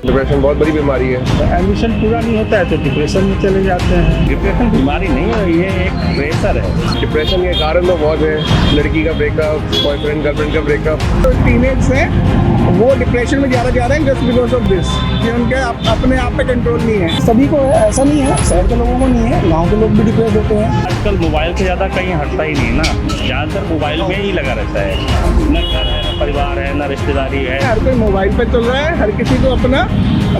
Depression बहुत बड़ी बीमारी है। एम्बिशन पूरा नहीं होता है तो डिप्रेशन में चले जाते हैं। डिप्रेशन बीमारी नहीं है, ये एक प्रेशर है। डिप्रेशन के कारण तो बहुत है, लड़की का ब्रेकअप, बॉयफ्रेंड गर्लफ्रेंड का ब्रेकअप। तो टीनेज से वो डिप्रेशन में ज़्यादा जा रहे हैं जस्ट बिकॉज ऑफ दिस कि उनके अपने आप पे कंट्रोल नहीं है। सभी को है, ऐसा नहीं है, शहर के लोगों को नहीं है, गांव के लोग भी डिप्रेस होते हैं। आजकल मोबाइल से ज़्यादा कहीं हटता ही नहीं ना, ज़्यादातर मोबाइल में ही लगा रहता है। न घर है, न परिवार है, न रिश्तेदारी है। हर कोई मोबाइल पे चल रहा है, हर किसी को अपना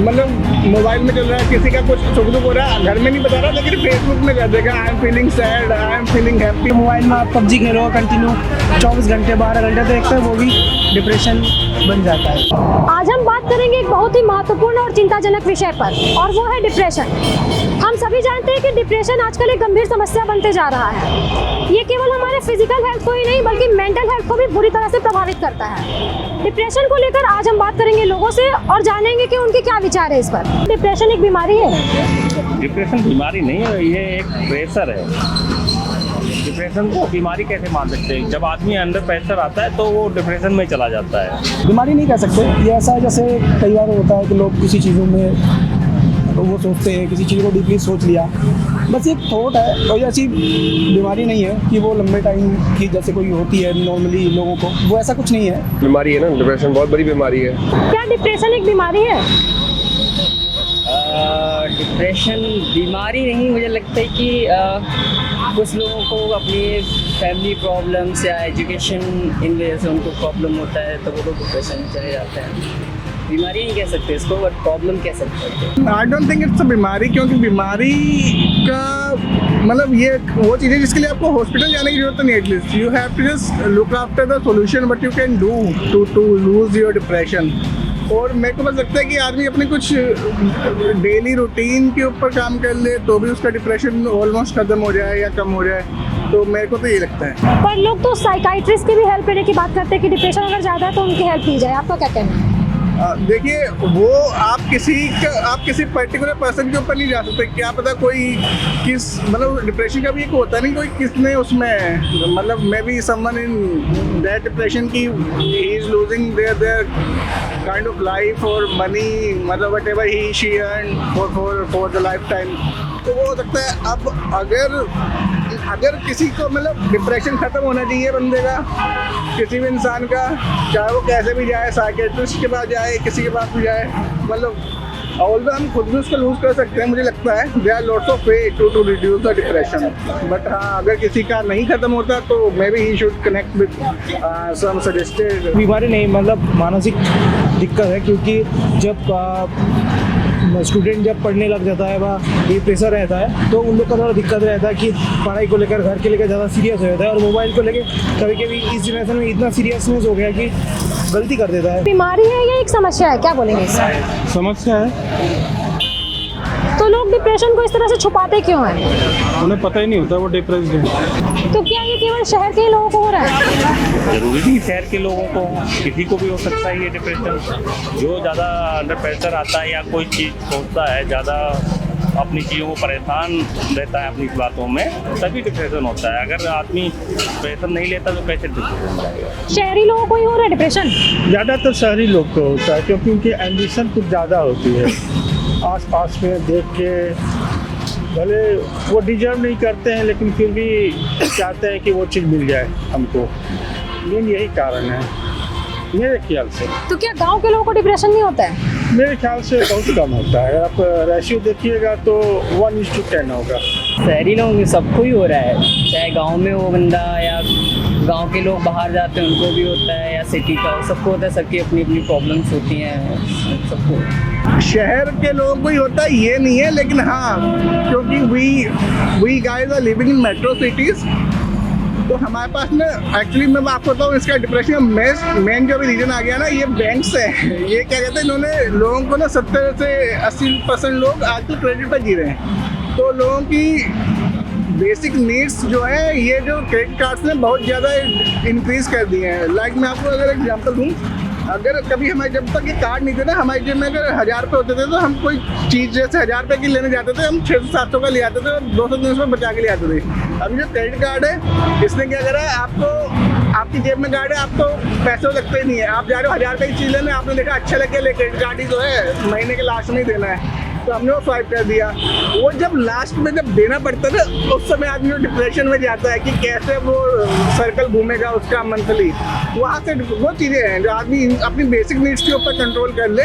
मतलब मोबाइल में चल रहा है। किसी का कुछ सुख दुख हो रहा है घर में नहीं बता रहा, लेकिन फेसबुक में कर देगा I am feeling sad, I am feeling happy. Mobile में आप पबजी खेलो कंटिन्यू 24 घंटे 12 घंटे देखते हैं, वो भी डिप्रेशन बन जाता है। आज हम बात करेंगे एक बहुत ही महत्वपूर्ण और चिंताजनक विषय पर, और वो है डिप्रेशन। हम सभी जानते हैं कि डिप्रेशन आजकल एक गंभीर समस्या बनते जा रहा है। ये केवल हमारे फिजिकल हेल्थ को ही नहीं बल्कि मेंटल हेल्थ को भी बुरी तरह से प्रभावित करता है। डिप्रेशन को लेकर आज हम बात करेंगे लोगों से और जानेंगे कि उनके क्या विचार है इस पर। डिप्रेशन एक बीमारी है? डिप्रेशन बीमारी नहीं है, ये एक प्रेशर है। डिप्रेशन को बीमारी कैसे मान सकते हैं? जब आदमी अंडर प्रेशर आता है तो वो डिप्रेशन में चला जाता है। बीमारी नहीं कह सकते, ये ऐसा है जैसे कई बार होता है कि लोग किसी चीज़ों में वो सोचते हैं, किसी चीज़ को डीपली सोच लिया, बस एक थॉट है। कोई ऐसी बीमारी नहीं है कि वो लंबे टाइम की जैसे कोई होती है नॉर्मली लोगों को, वो ऐसा कुछ नहीं है। बीमारी है ना, डिप्रेशन बहुत बड़ी बीमारी है। क्या डिप्रेशन एक बीमारी है? डिप्रेशन बीमारी नहीं, मुझे लगता है कि कुछ लोगों को अपनी फैमिली प्रॉब्लम्स या एजुकेशन इन वजह से उनको प्रॉब्लम होता है तो वो लोग डिप्रेशन में चले जाते हैं। बीमारी नहीं कह सकते इसको, बट प्रॉब्लम कह सकते हैं। I don't think it's a बीमारी, क्योंकि बीमारी का मतलब ये वो चीज़ है जिसके लिए आपको हॉस्पिटल जाने की जरूरत नहीं है। At least you have to just look after the solution what you can do to lose your depression. और मेरे को बस लगता है कि आदमी अपने कुछ डेली रूटीन के ऊपर काम कर ले तो भी उसका डिप्रेशन ऑलमोस्ट खत्म हो जाए या कम हो जाए। तो मेरे को तो ये लगता है। पर लोग तो साइकाइट्रिस्ट की भी हेल्प लेने की बात करते हैं कि डिप्रेशन अगर ज़्यादा है तो उनकी हेल्प ली जाए। आपका क्या कहना है? देखिए, वो आप किसी पर्टिकुलर पर्सन के ऊपर नहीं जा सकते। क्या पता कोई किस मतलब डिप्रेशन का भी एक होता नहीं, कोई किसने उसमें मतलब maybe someone in that depression की he is losing their kind of life और मनी, मतलब whatever he she earn for the lifetime. तो वो हो सकता है। अब अगर किसी को मतलब डिप्रेशन ख़त्म होना चाहिए बंदे का, किसी भी इंसान का, चाहे वो कैसे भी जाए, साइकियाट्रिस्ट के पास जाए, किसी के पास भी जाए, मतलब ऑल्दो हम खुद भी उसको लूज कर सकते हैं। मुझे लगता है there are lots of way to reduce the depression. But हाँ, अगर किसी का नहीं ख़त्म होता तो maybe he should connect with some suggested. बीमारी नहीं, मतलब मानसिक दिक्कत है, क्योंकि जब स्टूडेंट जब पढ़ने लग जाता है वह ये प्रेशर रहता है तो उन लोग का थोड़ा दिक्कत रहता है कि पढ़ाई को लेकर, घर के लेकर ज़्यादा सीरियस हो जाता है, और मोबाइल को लेकर कभी कभी इस जनरेशन में इतना सीरियसनेस हो गया कि गलती कर देता है। बीमारी है या एक समस्या है, क्या बोलेंगे इससे? समस्या है। तो लोग डिप्रेशन को इस तरह से छुपाते क्यों हैं? उन्हें पता ही नहीं होता वो डिप्रेस्ड है। तो क्या ये केवल शहर के ही लोगों को हो रहा है? जरूरी नहीं शहर के लोगों को, किसी को भी हो सकता है ये डिप्रेशन। जो ज़्यादा अंडर प्रेशर आता है या कोई चीज़ सोचता है, ज़्यादा अपनी चीज़ों को परेशान रहता है अपनी बातों में, तभी डिप्रेशन होता है। अगर आदमी प्रेशर नहीं लेता तो कैसे डिप्रेशन जाएगा? शहरी लोगों को ही हो रहा है डिप्रेशन? ज़्यादातर शहरी लोग को होता है, क्योंकि उनकी एम्बिशन कुछ ज़्यादा होती है। आस-पास में देख के भले वो डिजर्व नहीं करते हैं लेकिन फिर भी चाहते हैं कि वो चीज़ मिल जाए हमको। मेन यही कारण है मेरे ख्याल से। तो क्या गांव के लोगों को डिप्रेशन नहीं होता है? मेरे ख्याल से बहुत कम होता है। आप रेशियो देखिएगा तो 1:10 होगा। शहरी लोगों में सबको ही हो रहा है, चाहे गांव में हो बंदा या गांव के लोग बाहर जाते हैं उनको भी होता है, या सिटी का हो, सबको होता है। सबकी अपनी अपनी प्रॉब्लम्स होती हैं सबको। शहर के लोगों को ही होता है ये नहीं है, लेकिन हाँ, क्योंकि we guys are living in metro cities, तो हमारे पास ना एक्चुअली मैं आपको बताऊँ इसका डिप्रेशन का मेन जो भी रीजन आ गया ना, ये बैंक्स है। ये क्या कहते हैं, इन्होंने लोगों को ना 70 से 80% लोग आजकल क्रेडिट पर जी रहे हैं। तो लोगों की बेसिक नीड्स जो है, ये जो क्रेडिट कार्ड्स ने बहुत ज़्यादा इंक्रीज़ कर दिए हैं। लाइक मैं आपको अगर एग्जांपल दूँ, अगर कभी हमारे जब तक ये कार्ड नहीं थे ना, हमारे जेब में अगर 1000 रुपये होते थे तो हम कोई चीज़ जैसे 1000 रुपये की लेने जाते थे, हम 600-700 का ले आते थे और 200-300 बचा के ले आते थे। अभी जो क्रेडिट कार्ड है, इसने क्या करा है, आपको आपकी जेब में गाड़ी है, आपको पैसे लगते ही नहीं है, आप जा रहे हो 1000 रुपये की चीज़ लेने, आपने देखा अच्छा लग गया, लेकिन गाड़ी जो है महीने के लास्ट में ही देना है, तो हमने वो स्वाइप कर दिया। वो जब लास्ट में जब देना पड़ता है ना, उस समय आदमी डिप्रेशन में जाता है कि कैसे वो सर्कल घूमेगा उसका मंथली। वहाँ से वो चीज़ें हैं जो आदमी अपनी बेसिक नीड्स के ऊपर कंट्रोल कर ले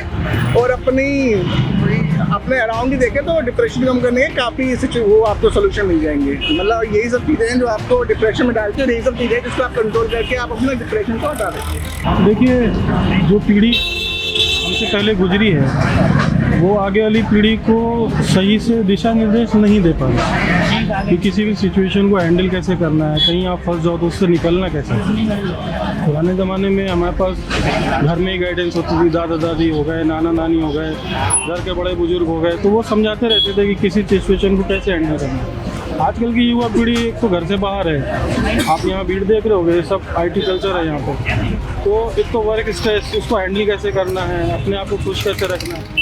और अपने अराउंड ही देखे तो डिप्रेशन कम करने के काफ़ी वो आपको सोल्यूशन मिल जाएंगे। मतलब यही सब चीज़ें हैं जो आपको डिप्रेशन में डालती है, यही सब चीज़ें हैं जिसको आप कंट्रोल करके आप अपने डिप्रेशन को हटा देंगे। देखिए, जो पीढ़ी हमसे पहले गुजरी है वो आगे वाली पीढ़ी को सही से दिशा निर्देश नहीं दे पा रही कि किसी भी सिचुएशन को हैंडल कैसे करना है, कहीं आप फंस जाओ तो उससे निकलना कैसे। पुराने ज़माने में हमारे पास घर में ही गाइडेंस होती थी, दादा दादी हो गए, नाना नानी हो गए, घर के बड़े बुजुर्ग हो गए, तो वो समझाते रहते थे कि किसी सिचुएशन को कैसे हैंडल करना है। आजकल की युवा पीढ़ी एक तो घर से बाहर है, आप यहाँ भीड़ देख रहे होगे, सब IT कल्चर है यहाँ पर, तो एक तो वर्क स्ट्रेस, उसको हैंडल कैसे करना है, अपने आप को खुश कैसे रखना है,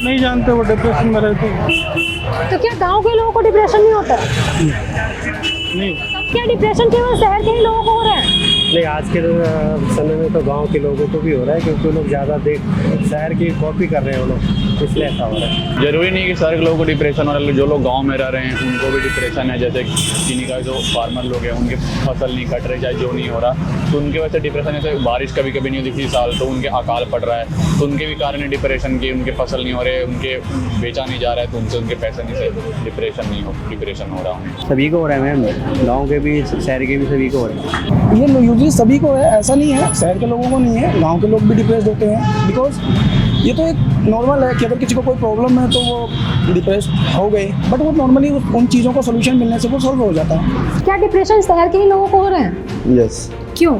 नहीं जानते, वो डिप्रेशन में रहते हैं। तो क्या गांव के लोगों को डिप्रेशन नहीं होता? नहीं, क्या डिप्रेशन केवल शहर के ही लोगों को हो रहा है? नहीं, आज के समय में तो गांव के लोगों को भी हो रहा है, क्योंकि वो लोग ज़्यादा शहर की कॉपी कर रहे हैं वो लोग, इसलिए ऐसा हो रहा है। जरूरी नहीं कि सारे लोगों को डिप्रेशन हो रहा है, जो लोग गांव में रह रहे हैं उनको भी डिप्रेशन है। जैसे किन्हीं का जो फार्मर लोग हैं उनके फसल नहीं कट रही, चाहे जो नहीं हो रहा, तो उनके वजह से डिप्रेशन, जैसे बारिश कभी कभी नहीं होती साल, तो उनके अकाल पड़ रहा है, तो उनके भी कारण है डिप्रेशन की, उनके फसल नहीं हो रहे, उनके बेचा नहीं जा रहा है, तो उनसे उनके पैसे नहीं से डिप्रेशन हो रहा है। सभी को हो रहा है मैम, गाँव के भी शहर के भी सभी को हो रहा है। ये यूजली सभी को है, ऐसा नहीं है शहर के लोगों को नहीं है, गांव के लोग भी डिप्रेस होते हैं। बिकॉज ये तो एक नॉर्मल है कि अगर किसी को कोई प्रॉब्लम है तो वो डिप्रेस हो गए, बट वो नॉर्मली उन चीज़ों का सोल्यूशन मिलने से वो सॉल्व हो जाता है। क्या डिप्रेशन शहर के ही लोगों को हो रहा है? यस। क्यों?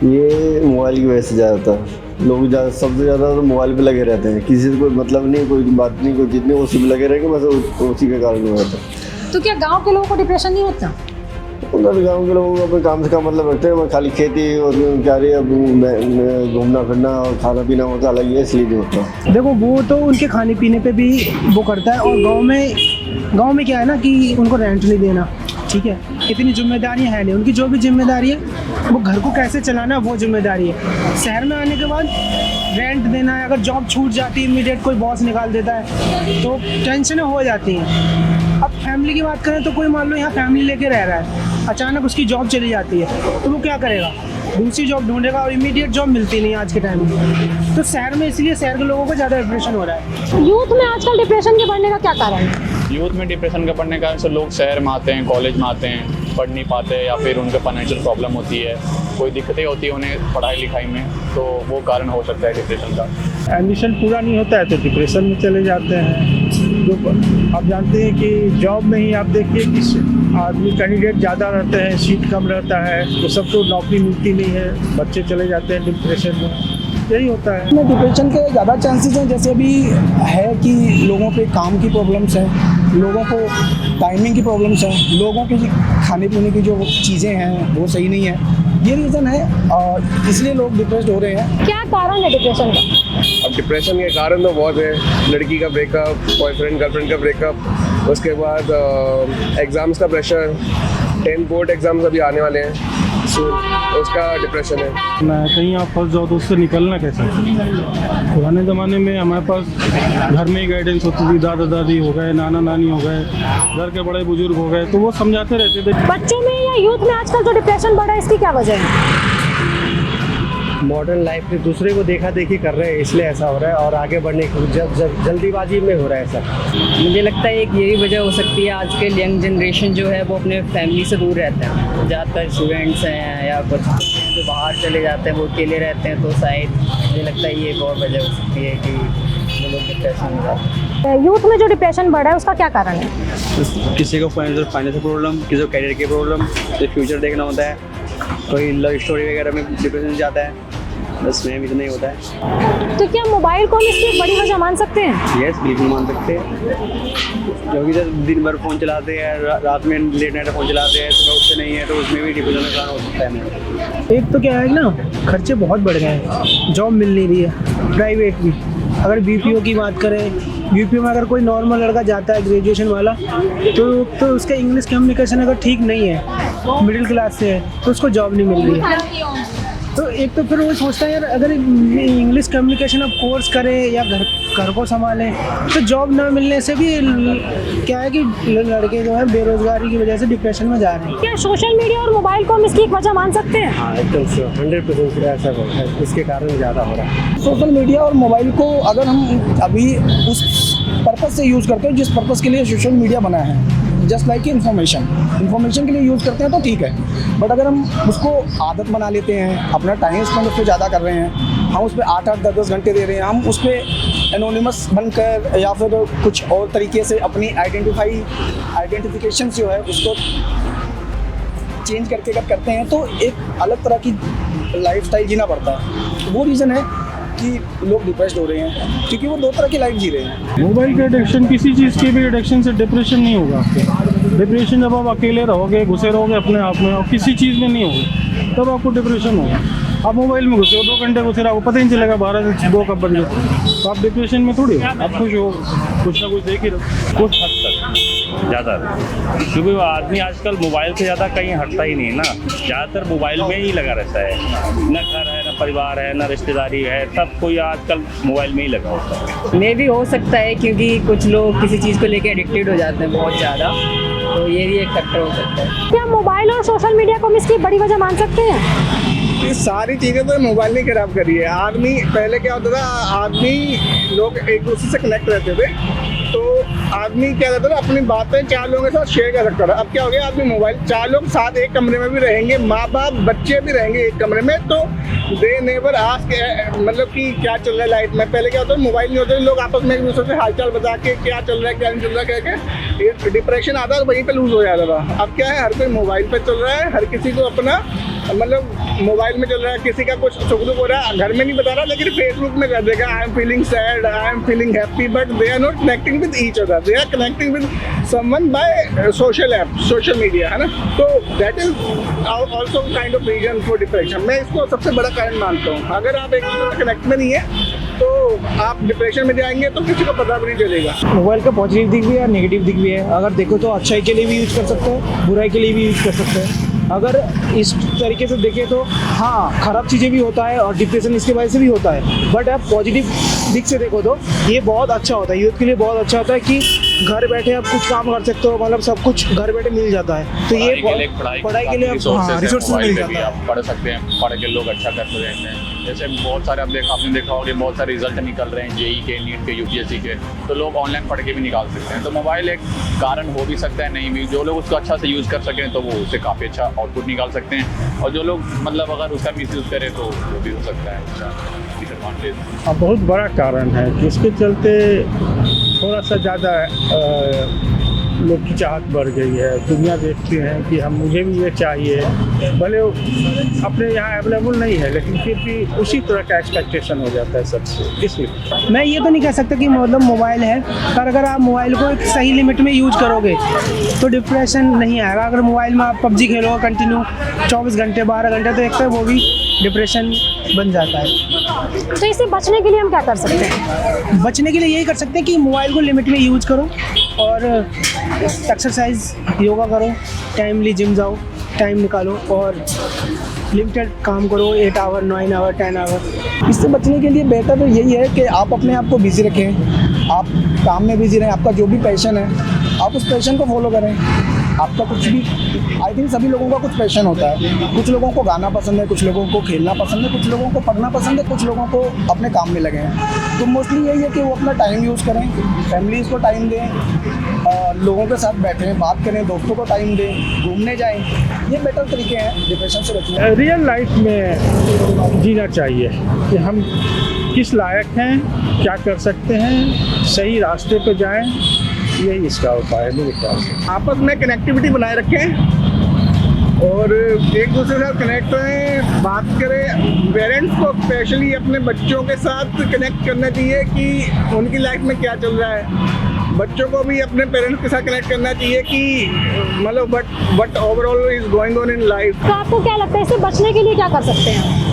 ये मोबाइल की वजह से ज़्यादातर लोग सबसे ज़्यादा तो मोबाइल पे लगे रहते हैं, किसी से कोई मतलब नहीं, कोई बात नहीं, कोई जितने उसी पे लगे रहेंगे, बस उसी के कारण हो जाता है। तो क्या गाँव के लोगों को डिप्रेशन नहीं होता? उधर गांव के लोग अपने काम से काम मतलब रखते हैं, खाली खेती और क्या रही है, घूमना फिरना और खाना पीना होता अलग है, इसलिए नहीं होता। देखो, वो तो उनके खाने पीने पे भी वो करता है, और गांव में क्या है ना कि उनको रेंट नहीं देना, ठीक है, इतनी जिम्मेदारियां हैं नहीं, उनकी जो भी जिम्मेदारी है वो घर को कैसे चलाना वो जिम्मेदारी है। शहर में आने के बाद रेंट देना है, अगर जॉब छूट जाती है इमीडिएट कोई बॉस निकाल देता है तो टेंशनें हो जाती हैं। अब फैमिली की बात करें तो कोई मान लो यहाँ फैमिली लेके रह रहा है, अचानक उसकी जॉब चली जाती है तो वो क्या करेगा, दूसरी जॉब ढूंढेगा, और इमीडिएट जॉब मिलती नहीं आज के टाइम में। तो शहर में इसलिए शहर के लोगों को ज़्यादा डिप्रेशन हो रहा है। यूथ में आजकल डिप्रेशन के बढ़ने का क्या कारण है? यूथ में डिप्रेशन का बढ़ने का से लोग शहर में आते हैं, कॉलेज में आते हैं, पढ़ नहीं पाते, या फिर उनको फाइनेंशियल प्रॉब्लम होती है, कोई दिक्कतें होती है उन्हें पढ़ाई लिखाई में, तो वो कारण हो सकता है डिप्रेशन का। एम्बिशन पूरा नहीं होता है तो डिप्रेशन में चले जाते हैं। जो आप जानते हैं कि जॉब में ही आप देखिए कि आदमी कैंडिडेट ज़्यादा रहते हैं, सीट कम रहता है, तो सबको नौकरी मिलती नहीं है, बच्चे चले जाते हैं डिप्रेशन में, यही होता है। में डिप्रेशन के ज़्यादा चांसेस हैं, जैसे अभी है कि लोगों पे काम की प्रॉब्लम्स हैं, लोगों को टाइमिंग की प्रॉब्लम्स हैं, लोगों के खाने पीने की जो चीज़ें हैं वो सही नहीं है, ये रीज़न है और इसलिए लोग डिप्रेस्ड हो रहे हैं। क्या कारण है डिप्रेशन का? अब डिप्रेशन के कारण तो बहुत है, लड़की का ब्रेकअप, बॉयफ्रेंड गर्लफ्रेंड का ब्रेकअप, उसके बाद एग्ज़ाम्स का प्रेशर, 10 बोर्ड एग्ज़ाम्स अभी आने वाले हैं, उसका डिप्रेशन है। कहीं आप फंस जाओ तो उससे निकलना कैसे। पुराने ज़माने में हमारे पास घर में ही गाइडेंस होती थी, दादा दादी हो गए, नाना नानी हो गए, घर के बड़े बुजुर्ग हो गए, तो वो समझाते रहते थे। बच्चों में या यूथ में आजकल जो डिप्रेशन बढ़ा है इसकी क्या वजह है? मॉडर्न लाइफ में दूसरे को देखा देखी कर रहे हैं, इसलिए ऐसा हो रहा है, और आगे बढ़ने की जल्दीबाजी में हो रहा है सब। मुझे लगता है एक यही वजह हो सकती है, आजकल यंग जनरेशन जो है वो अपने फैमिली से दूर रहता है, ज़्यादातर स्टूडेंट्स हैं या कुछ जो बाहर चले जाते हैं वो अकेले रहते हैं, तो शायद मुझे लगता है ये एक और वजह हो सकती है कि वो लोग डिप्रेशन में जाते हैं। यूथ में जो डिप्रेशन बढ़ा है उसका क्या कारण है? किसी को फाइनेंशियल प्रॉब्लम, किसी को कैरियर की प्रॉब्लम, जो फ्यूचर देखना होता है, कोई लव स्टोरी वगैरह में डिप्रेशन जाता है, बस में इतना ही होता है। तो क्या मोबाइल को हम इसकी एक बड़ी वजह मान सकते हैं? यस, बिल्कुल मान सकते हैं, क्योंकि जब दिन भर फ़ोन चलाते हैं, रात में लेट नाइट फ़ोन चलाते हैं, सुबह उठते नहीं है, तो उसमें भी डिप्रेशन का कारण हो सकता है। एक तो क्या है ना, खर्चे बहुत बढ़ गए हैं, जॉब मिल नहीं रही है, प्राइवेट भी। अगर BPO की बात करें, BPO में अगर कोई नॉर्मल लड़का जाता है ग्रेजुएशन वाला तो उसका इंग्लिश कम्युनिकेशन अगर ठीक नहीं है मिडिल क्लास से है तो उसको जॉब नहीं मिल रही है। तो एक तो फिर वो सोचता है यार अगर इंग्लिश कम्युनिकेशन अब कोर्स करे या घर को संभालें तो जॉब ना मिलने से भी क्या है कि लड़के जो है बेरोजगारी की वजह से डिप्रेशन में जा रहे हैं। क्या सोशल मीडिया और मोबाइल को हम इसकी एक वजह मान सकते हैं? हाँ एकदम 100% ऐसा होता है, इसके कारण ज़्यादा हो रहा है। सोशल मीडिया और मोबाइल को अगर हम अभी उस पर्पज़ से यूज़ करते हैं जिस पर्पज़ के लिए सोशल मीडिया बना है, जस्ट लाइक इन्फॉर्मेशन के लिए यूज़ करते हैं तो ठीक है। बट अगर हम उसको आदत बना लेते हैं, अपना टाइम स्पेंड उस पर ज़्यादा कर रहे हैं, हम उस पर 8-8 10-10 घंटे दे रहे हैं, हम उस पर एनोनिमस बनकर या फिर कुछ और तरीके से अपनी आइडेंटिफिकेशन जो है उसको चेंज करके अगर करते हैं तो एक अलग तरह की लाइफस्टाइल जीना पड़ता है। वो रीज़न है कि लोग डिप्रेस्ड हो रहे हैं क्योंकि वो दो तरह की लाइफ जी रहे हैं। मोबाइल का एडिक्शन, किसी चीज़ के भी एडिक्शन से डिप्रेशन नहीं होगा आपको। डिप्रेशन जब आप अकेले रहोगे, घुसे रहोगे अपने आप में और किसी चीज़ में नहीं होगी, तब आपको डिप्रेशन होगा। आप मोबाइल में घुसे हो, 2 घंटे घुसे रहो, पता ही नहीं चलेगा 12 से 2 कब बन गए, तो आप डिप्रेशन में थोड़ी हो, आप खुश हो, कुछ ना कुछ देख ही रहो। कुछ हद तक ज़्यादा, क्योंकि वो आदमी आजकल मोबाइल से ज़्यादा कहीं हटता ही नहीं है ना, ज़्यादातर मोबाइल में ही लगा रहता है। ना घर है, ना परिवार है, ना रिश्तेदारी है, सब कोई आजकल मोबाइल में ही लगा होता है। मे भी हो सकता है क्योंकि कुछ लोग किसी चीज़ को लेकर एडिक्टेड हो जाते हैं बहुत ज़्यादा, तो ये भी एक फैक्टर हो सकता है। क्या मोबाइल और सोशल मीडिया को हम इसकी बड़ी वजह मान सकते हैं? ये सारी चीज़ें तो मोबाइल ने खराब करी है। आदमी पहले क्या होता था, आदमी लोग एक दूसरे से कनेक्ट रहते थे, तो आदमी क्या करता था अपनी बातें 4 लोगों के साथ शेयर कर सकता था। अब क्या हो गया, आदमी मोबाइल 4 लोग साथ एक कमरे में भी रहेंगे, माँ बाप बच्चे भी रहेंगे एक कमरे में, तो दे नेवर आस्क मतलब कि क्या चल रहा है लाइफ में। पहले क्या होता है, मोबाइल नहीं होते, लोग आपस में एक दूसरे से हालचाल बता के क्या चल रहा है क्या नहीं चल रहा है कह के डिप्रेशन आता है और वहीं पे लूज हो जाता था। अब क्या है, हर कोई मोबाइल पे चल रहा है, हर किसी को अपना मतलब मोबाइल में चल रहा है, किसी का कुछ सुख दुख हो रहा है घर में नहीं बता रहा, लेकिन फेसबुक में कर देगा I am feeling sad, I am feeling happy, but they are not connecting with each other, they are connecting with someone by social app, social media, है ना। तो that is also kind of reason for depression. मैं इसको सबसे बड़ा कारण मानता हूँ। अगर आप एक दूसरे से कनेक्ट में नहीं है तो आप डिप्रेशन में जाएंगे तो किसी को पता भी नहीं चलेगा। मोबाइल का पॉजिटिव दिख भी है और नेगेटिव दिख भी है। अगर देखो तो अच्छाई के लिए भी यूज़ कर सकते हैं, बुराई के लिए भी यूज़ कर सकते हैं। अगर इस तरीके से देखें तो हाँ, ख़राब चीज़ें भी होता है और डिप्रेशन इसके वजह से भी होता है। बट आप पॉजिटिव दिख से देखो तो ये बहुत अच्छा होता है, यूथ के लिए बहुत अच्छा होता है कि घर बैठे आप कुछ काम कर सकते हो, मतलब सब कुछ घर बैठे मिल जाता है। तो ये पढ़ाई के लिए रिसोर्सेज मिल जाता है, आप पढ़ सकते हैं, पढ़ के लोग अच्छा करते रहते हैं। जैसे बहुत सारे आपने देखा होगा बहुत सारे रिजल्ट निकल रहे हैं जेई के, नीट के, यूपीएससी के, तो लोग ऑनलाइन पढ़ के भी निकाल सकते हैं। तो मोबाइल एक कारण हो भी सकता है, नहीं भी। जो लोग उसको अच्छा से यूज़ कर सकें तो वो उससे काफ़ी अच्छा आउटपुट निकाल सकते हैं, और जो लोग मतलब अगर उसका मिसयूज़ करें तो वो भी हो सकता है अच्छा डिसएडवांटेज। बहुत बड़ा कारण है जिसके चलते थोड़ा सा ज़्यादा लोग की चाहत बढ़ गई है। दुनिया देखती है कि मुझे भी ये चाहिए, भले अपने यहाँ अवेलेबल नहीं है लेकिन फिर भी उसी तरह का एक्सपेक्टेशन हो जाता है सबसे। इसलिए मैं ये तो नहीं कह सकता कि मतलब मोबाइल है, पर अगर आप मोबाइल को एक सही लिमिट में यूज़ करोगे तो डिप्रेशन नहीं आएगा। अगर मोबाइल में आप पबजी खेलोगे कंटिन्यू 24 घंटे 12 घंटे तो एक तो वो भी डिप्रेशन बन जाता है। तो इससे बचने के लिए हम क्या कर सकते हैं? बचने के लिए यही कर सकते हैं कि मोबाइल को लिमिट में यूज़ करो और एक्सरसाइज योगा करो, टाइमली जिम जाओ, टाइम निकालो और लिमिटेड काम करो, 8 आवर 9 आवर 10 आवर। इससे बचने के लिए बेहतर तो यही है कि आप अपने आप को बिजी रखें, आप काम में बिजी रहें, आपका जो भी पैशन है आप उस पैशन को फॉलो करें। आपका कुछ भी, आई थिंक सभी लोगों का कुछ पैशन होता है। कुछ लोगों को गाना पसंद है, कुछ लोगों को खेलना पसंद है, कुछ लोगों को पढ़ना पसंद है, कुछ लोगों को अपने काम में लगे हैं। तो मोस्टली यही है कि वो अपना टाइम यूज़ करें, फैमिलीज़ को टाइम दें, लोगों के साथ बैठें, बात करें, दोस्तों को टाइम दें, घूमने जाएं। ये बेटर तरीके हैं डिप्रेशन से बचने। रियल लाइफ में जीना चाहिए कि हम किस लायक हैं, क्या कर सकते हैं, सही रास्ते पे जाएं, यही इसका उपाय है मेरे ख्याल से। आपस में कनेक्टिविटी बनाए रखें और एक दूसरे के साथ कनेक्ट रहें, बात करें। पेरेंट्स को स्पेशली अपने बच्चों के साथ कनेक्ट करना चाहिए कि उनकी लाइफ में क्या चल रहा है। बच्चों को भी अपने पेरेंट्स के साथ कनेक्ट करना चाहिए कि मतलब what overall is going on in life. तो आपको क्या लगता है इससे बचने के लिए क्या कर सकते हैं?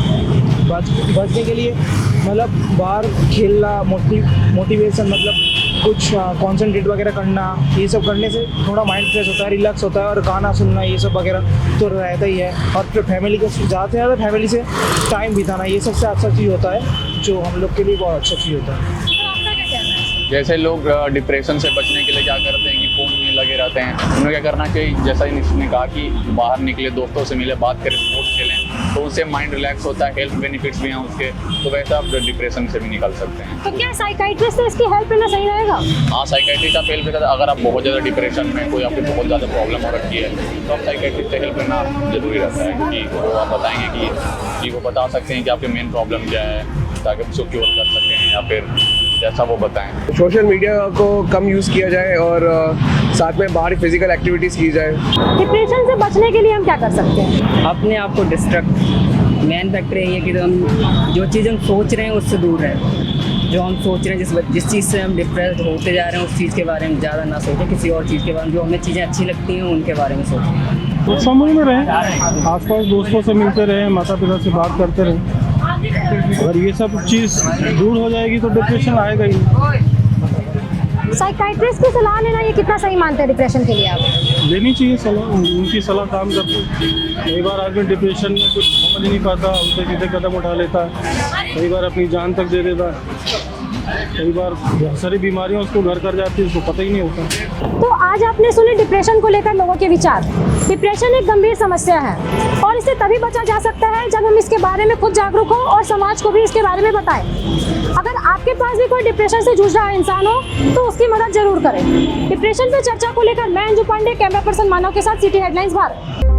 बचने के लिए मतलब बाहर खेलना, मोटिवेशन, मतलब कुछ कंसंट्रेट वगैरह करना, ये सब करने से थोड़ा माइंड फ्रेश होता है, रिलैक्स होता है, और गाना सुनना ये सब वगैरह तो रहता ही है। और फिर फैमिली के ज़्यादा से ज़्यादा फैमिली से टाइम बिताना, ये सबसे अच्छा चीज़ होता है जो हम लोग के लिए बहुत अच्छा चीज़ होता है। जैसे लोग डिप्रेशन से बचने के लिए क्या करते हैं कि फ़ोन में लगे रहते हैं, उन्हें क्या करना चाहिए, जैसा इसने कहा कि बाहर निकले, दोस्तों से मिले, बात करें, स्पोर्ट्स खेलें, तो उससे माइंड रिलैक्स होता है, हेल्थ बेनिफिट्स भी हैं उसके, तो वैसे आप डिप्रेशन से भी निकल सकते हैं। तो क्या साइकाइट्रिस्ट से इसकी हेल्प लेना सही रहेगा? हाँ, साइकाइट्रिस्ट आप हेल्प लेते, अगर आप बहुत ज़्यादा डिप्रेशन में, कोई आपकी बहुत ज़्यादा प्रॉब्लम हो रखी है, तो आप साइकाइट्रिस्ट से हेल्प लेना ज़रूरी रहता है, क्योंकि वो आप बताएंगे कि वो बता सकते हैं कि आपकी मेन प्रॉब्लम क्या है, ताकि उसको क्योर कर सकें, या फिर जैसा वो बताएं। सोशल मीडिया को कम यूज़ किया जाए और साथ में बाहर फिजिकल एक्टिविटीज़ की जाए। डिप्रेशन से बचने के लिए हम क्या कर सकते हैं? अपने आप को डिस्ट्रैक्ट, मेन फैक्टर यही है कि हम जो चीज़ हम सोच रहे हैं उससे दूर रहें। जो हम सोच रहे हैं, जिस चीज़ से हम डिप्रेस होते जा रहे हैं, उस चीज़ के बारे में ज़्यादा ना सोचें, किसी और चीज़ के बारे में, जो हमें चीज़ें अच्छी लगती हैं उनके बारे में सोचें। तो समूह में रहें, आसपास दोस्तों से मिलते रहें, माता पिता से बात करते रहें। अगर ये सब चीज़ दूर हो जाएगी तो डिप्रेशन आएगा ही। साइकाइट्रिस्ट की सलाह लेना ये कितना सही मानते हैं डिप्रेशन के लिए आप? लेनी चाहिए सलाह, उनकी सलाह काम करती है। कई बार आदमी डिप्रेशन में कुछ समझ नहीं पाता, उल्टे सीधे कदम उठा लेता है, कई बार अपनी जान तक दे देता है, कई बार बहुत सारी बीमारियाँ उसको घर कर जाती है, उसको पता ही नहीं होता। तो आज आपने सुने डिप्रेशन को लेकर लोगों के विचार। डिप्रेशन एक गंभीर समस्या है और इससे तभी बचा जा सकता है जब हम इसके बारे में खुद जागरूक हो और समाज को भी इसके बारे में बताएं। अगर आपके पास भी कोई डिप्रेशन से जूझ रहा इंसान हो तो उसकी मदद जरूर करें। डिप्रेशन पे चर्चा को लेकर मैं अंजू पांडे, कैमरा पर्सन मानव के साथ सिटी हेडलाइंस भारत।